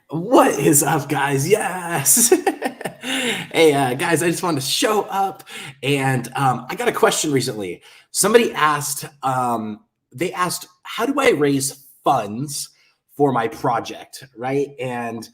What is up, guys? Yes. Hey, guys, I just wanted to show up and I got a question recently. Somebody asked, they asked, how do I raise funds for my project? Right. And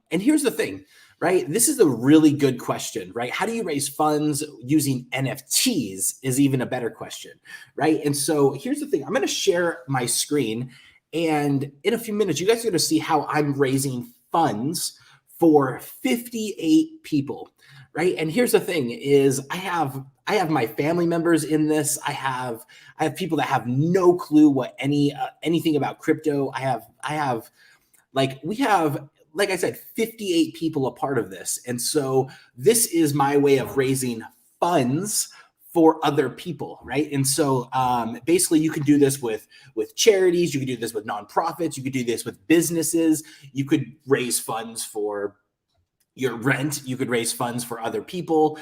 here's the thing, right? This is a really good question, right? How do you raise funds using NFTs is even a better question, right? And so here's the thing. I'm going to share my screen and in a few minutes, you guys are going to see how I'm raising funds for 58 people, right? And here's the thing is I have my family members in this. I have people that have no clue what anything about crypto. I have we have, like I said, 58 people a part of this. And so this is my way of raising funds for other people, right? And so basically you can do this with charities, you can do this with nonprofits, you could do this with businesses, you could raise funds for your rent, you could raise funds for other people,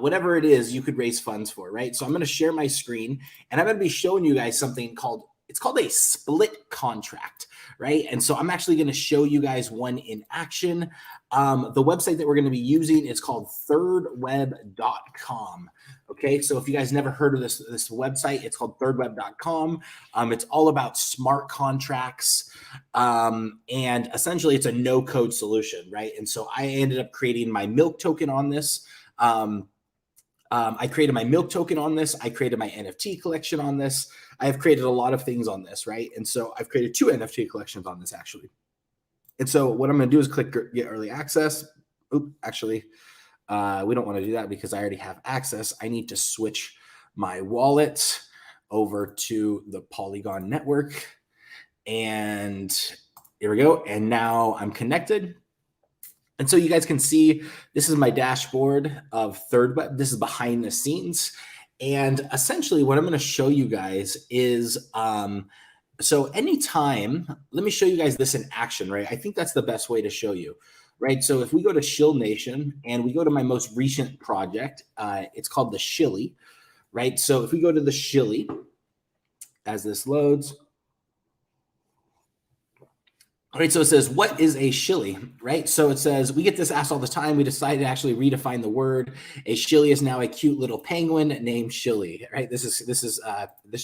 whatever it is you could raise funds for, right? So I'm going to share my screen and I'm going to be showing you guys something called, it's called a split contract, right? And so I'm actually going to show you guys one in action. The website that we're going to be using is called thirdweb.com. Okay, so if you guys never heard of this website, it's called thirdweb.com. It's all about smart contracts. And essentially it's a no code solution, right? And so I ended up creating my milk token on this. I created my milk token on this. I created my NFT collection on this. I have created a lot of things on this, right? And so I've created 2 NFT collections on this actually. And so what I'm going to do is click get early access. Actually, we don't want to do that because I already have access. I need to switch my wallet over to the Polygon network. And here we go. And now I'm connected. And so you guys can see, this is my dashboard of ThirdWeb. This is behind the scenes. And essentially what I'm going to show you guys is, so anytime, let me show you guys this in action, right? I think that's the best way to show you, right? So if we go to Shill Nation and we go to my most recent project, it's called the Shilly, right? So if we go to the Shilly, as this loads, all right, so it says, what is a shilly, right? So it says, we get this asked all the time. We decided to actually redefine the word. A shilly is now a cute little penguin named Shilly, right? This is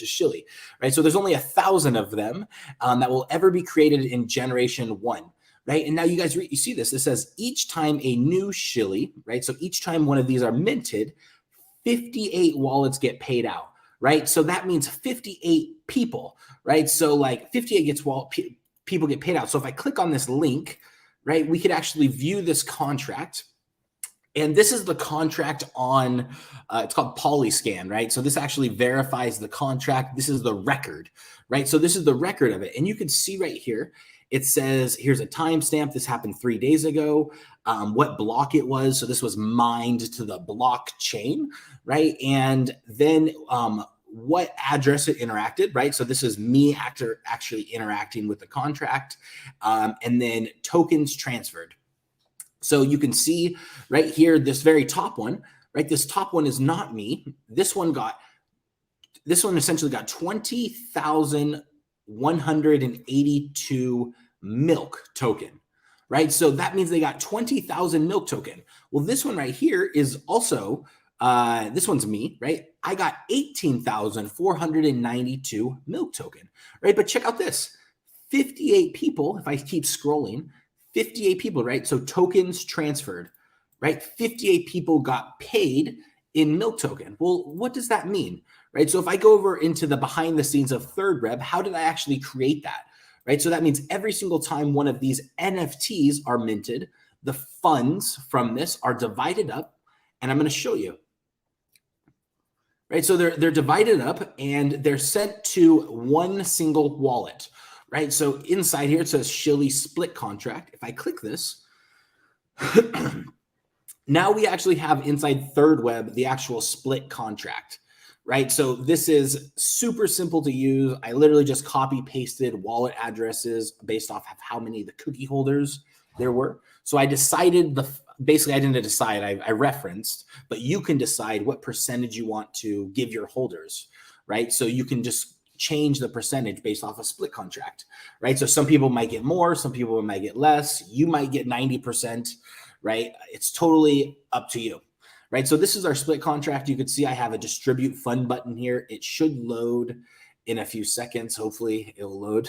Shilly, right? So there's only 1,000 of them that will ever be created in generation 1, right? And now you guys, you see this, it says each time a new shilly, right? So each time one of these are minted, 58 wallets get paid out, right? So that means 58 people, right? So like 58 gets people get paid out. So if I click on this link, right, we could actually view this contract. And this is the contract on, it's called Polyscan, right? So this actually verifies the contract. This is the record, right? So this is the record of it. And you can see right here, it says, here's a timestamp. This happened 3 days ago, what block it was. So this was mined to the blockchain, right? And then what address it interacted, right? So this is me actually interacting with the contract, and then tokens transferred. So you can see right here, this very top one, right? This top one is not me. This one essentially got 20,182 milk token, right? So that means they got 20,000 milk token. Well, this one right here is also, this one's me, right? I got 18,492 milk token, right? But check out this, 58 people, if I keep scrolling, 58 people, right? So tokens transferred, right? 58 people got paid in milk token. Well, what does that mean, right? So if I go over into the behind the scenes of ThirdWeb, how did I actually create that, right? So that means every single time one of these NFTs are minted, the funds from this are divided up, and I'm going to show you. Right, so they're divided up and they're sent to one single wallet, right? So inside here it says Shilly split contract. If I click this, now we actually have inside ThirdWeb the actual split contract, right? So this is super simple to use. I literally just copy pasted wallet addresses based off of how many of the cookie holders there were. So I decided basically I didn't decide, I referenced, but you can decide what percentage you want to give your holders, right? So you can just change the percentage based off a split contract, right? So some people might get more, some people might get less. You might get 90%, right? It's totally up to you, right? So this is our split contract. You can see I have a distribute fund button here. It should load in a few seconds. Hopefully it'll load.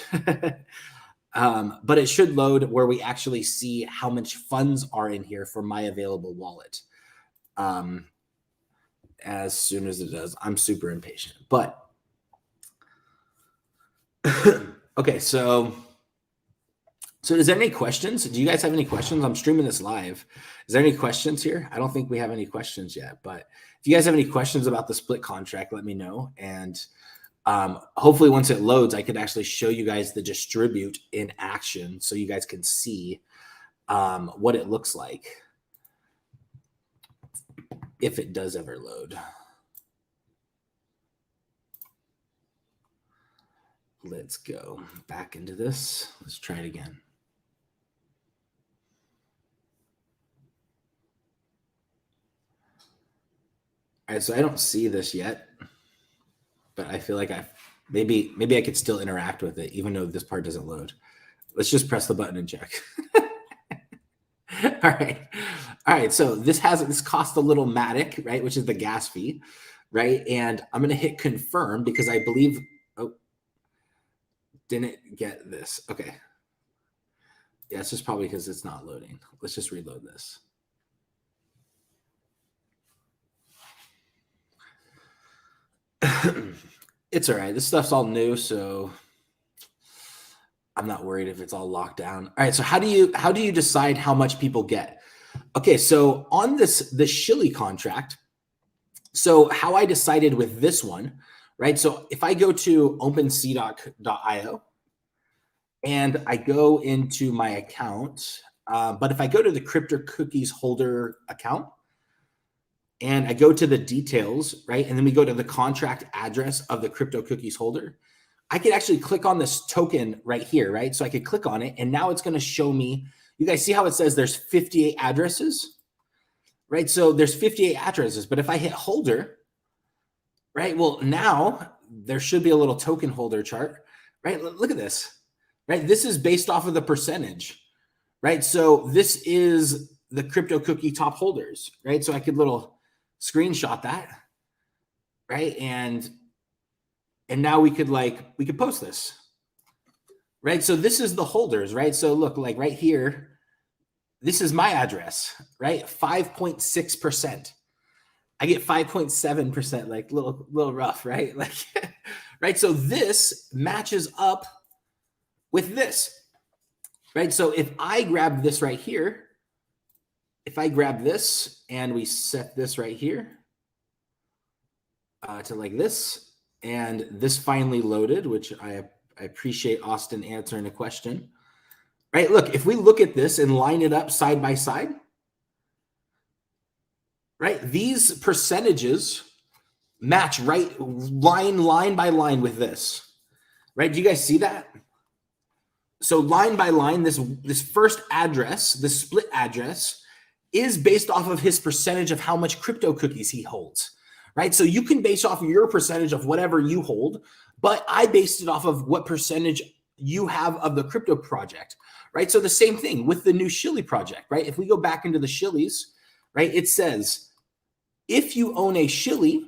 But it should load where we actually see how much funds are in here for my available wallet. As soon as it does, I'm super impatient, but okay. So is there any questions? Do you guys have any questions? I'm streaming this live. Is there any questions here? I don't think we have any questions yet, but if you guys have any questions about the split contract, let me know. And hopefully once it loads, I could actually show you guys the distribute in action so you guys can see what it looks like if it does ever load. Let's go back into this. Let's try it again. All right, so I don't see this yet, but I feel like maybe I could still interact with it even though this part doesn't load. Let's just press the button and check. All right. So this costs a little Matic, right, which is the gas fee, right? And I'm going to hit confirm because I believe, didn't get this. Okay. Yeah, it's just probably because it's not loading. Let's just reload this. It's all right. This stuff's all new, so I'm not worried if it's all locked down. All right. So how do you decide how much people get? Okay. So on the Shilly contract, so how I decided with this one, right? So if I go to OpenSea.io and I go into my account, but if I go to the Crypto Cookies holder account and I go to the details, right? And then we go to the contract address of the Crypto Cookies holder, I could actually click on this token right here, right? So I could click on it and now it's going to show me, you guys see how it says there's 58 addresses, right? So there's 58 addresses, but if I hit holder, right? Well, now there should be a little token holder chart, right? Look at this, right? This is based off of the percentage, right? So this is the Crypto Cookie top holders, right? So I could little screenshot that, right? And now we could post this, right? So this is the holders, right? So look, like right here, this is my address, right? 5.6%. I get 5.7%, like little rough, right? Like, right? So this matches up with this, right? So if I grab this right here, if I grab this and we set this right here to like this, and this finally loaded, which I appreciate Austin answering the question, right? Look, if we look at this and line it up side by side, right? These percentages match right line by line with this, right? Do you guys see that? So line by line, this first address, the split address, is based off of his percentage of how much crypto cookies he holds, right? So you can base off of your percentage of whatever you hold, but I based it off of what percentage you have of the crypto project, right? So the same thing with the new Shilly project, right? If we go back into the Shillys, right, it says, if you own a Shilly,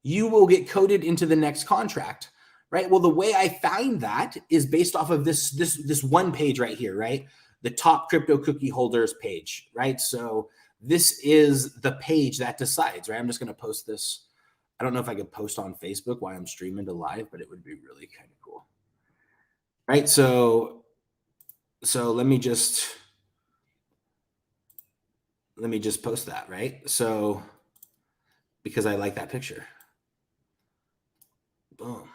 you will get coded into the next contract, right? Well, the way I find that is based off of this one page right here, right? The top crypto cookie holders page, right? So this is the page that decides, right? I'm just going to post this. I don't know if I could post on Facebook while I'm streaming to live, but it would be really kind of cool, right? So let me just post that, right? So because I like that picture. Boom.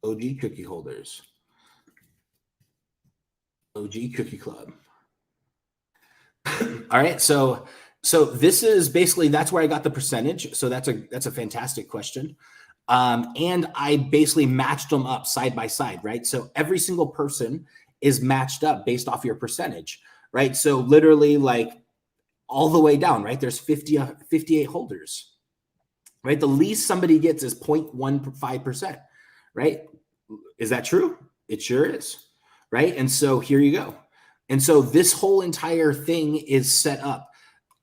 OG cookie holders. OG cookie club. All right. So this is basically, that's where I got the percentage. So that's a fantastic question. And I basically matched them up side by side, right? So every single person is matched up based off your percentage, right? So literally like all the way down, right? There's 58 holders. right? The least somebody gets is 0.15%, right? Is that true? It sure is, right? And so here you go. And so this whole entire thing is set up,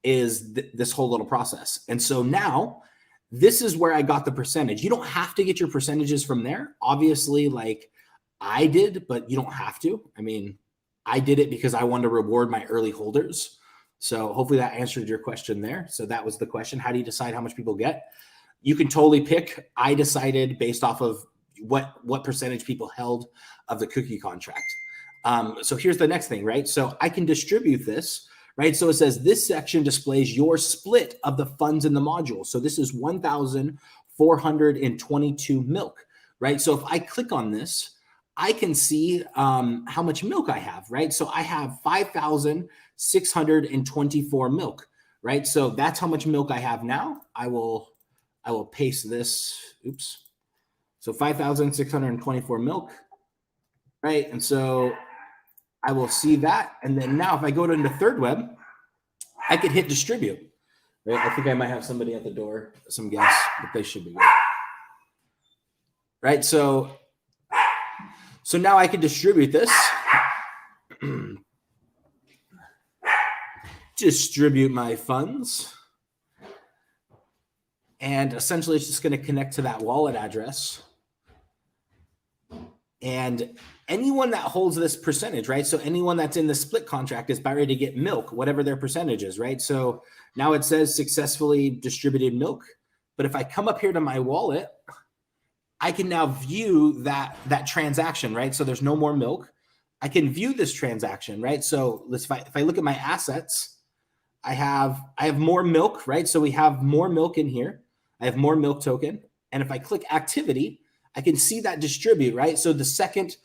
is this whole little process. And so now this is where I got the percentage. You don't have to get your percentages from there. Obviously, like I did, but you don't have to. I mean, I did it because I wanted to reward my early holders. So hopefully that answered your question there. So that was the question. How do you decide how much people get? You can totally pick. I decided based off of what percentage people held of the cookie contract. So here's the next thing, right? So I can distribute this, right? So it says this section displays your split of the funds in the module. So this is 1,422 milk, right? So if I click on this, I can see how much milk I have, right? So I have 5,624 milk, right? So that's how much milk I have now. I will paste this. Oops. So 5,624 milk, right? And so I will see that. And then now if I go into third web, I could hit distribute, right? I think I might have somebody at the door, some guests, but they should be good. Right? So now I can distribute this. Distribute my funds. And essentially it's just going to connect to that wallet address. And anyone that holds this percentage, right? So anyone that's in the split contract is about ready to get milk, whatever their percentage is, right? So now it says successfully distributed milk. But if I come up here to my wallet, I can now view that transaction, right? So there's no more milk. I can view this transaction, right? So if I look at my assets, I have more milk, right? So we have more milk in here. I have more milk token. And if I click activity, I can see that distribute, right? So the second,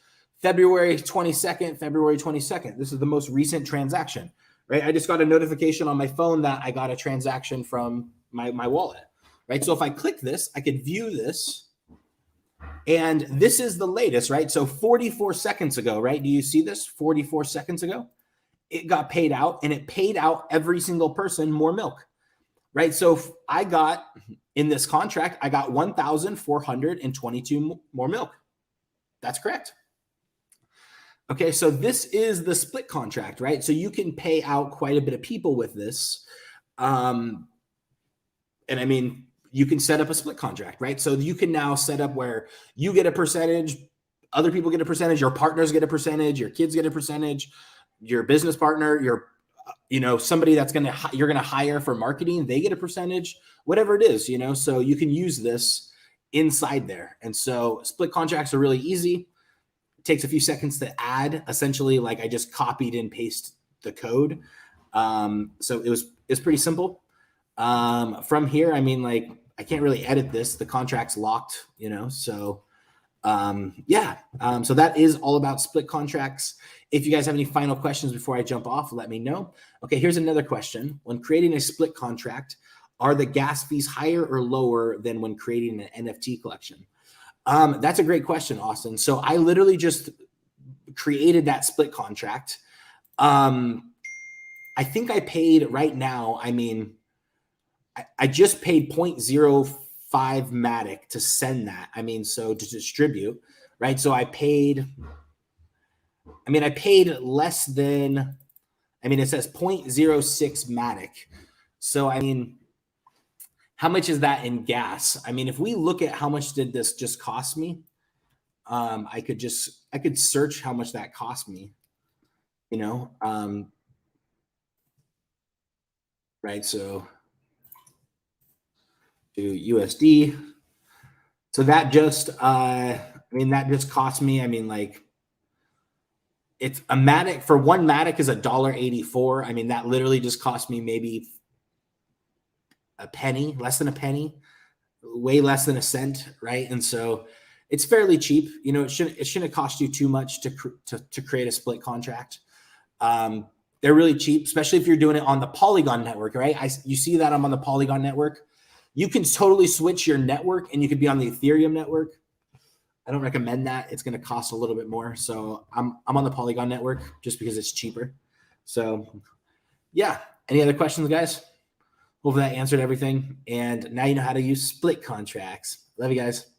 February 22nd. This is the most recent transaction, right? I just got a notification on my phone that I got a transaction from my wallet, right? So if I click this, I could view this. And this is the latest, right? So 44 seconds ago, right? Do you see this? 44 seconds ago, it got paid out, and it paid out every single person more milk, right? So I got, in this contract, I got 1,422 more milk. That's correct. Okay, so this is the split contract, right? So you can pay out quite a bit of people with this. And I mean, you can set up a split contract, right? So you can now set up where you get a percentage, other people get a percentage, your partners get a percentage, your kids get a percentage, your business partner, somebody that's you're gonna hire for marketing, they get a percentage, whatever it is, so you can use this inside there. And so split contracts are really easy. It takes a few seconds to add. Essentially, like I just copied and pasted the code. So it's pretty simple. From here, I mean, like I can't really edit this. The contract's locked, so so that is all about split contracts. If you guys have any final questions before I jump off, let me know. Okay, here's another question. When creating a split contract, are the gas fees higher or lower than when creating an NFT collection? That's a great question, Austin. So I literally just created that split contract. I think I paid right now, I just paid 0.05 Matic to send that. So to distribute, right? So I paid less than, it says 0.06 Matic. So, how much is that in gas? If we look at how much did this just cost me, I could search how much that cost me, right? So to USD. So that just, that just cost me, it's a Matic, for one Matic is $1.84. That literally just cost me maybe a penny, less than a penny, way less than a cent, right? And so it's fairly cheap. It shouldn't cost you too much to create a split contract. They're really cheap, especially if you're doing it on the Polygon network, right? You see that I'm on the Polygon network. You can totally switch your network and you could be on the Ethereum network. I don't recommend that. It's going to cost a little bit more. So I'm on the Polygon network just because it's cheaper. So yeah. Any other questions, guys? Hopefully that answered everything. And now you know how to use split contracts. Love you guys.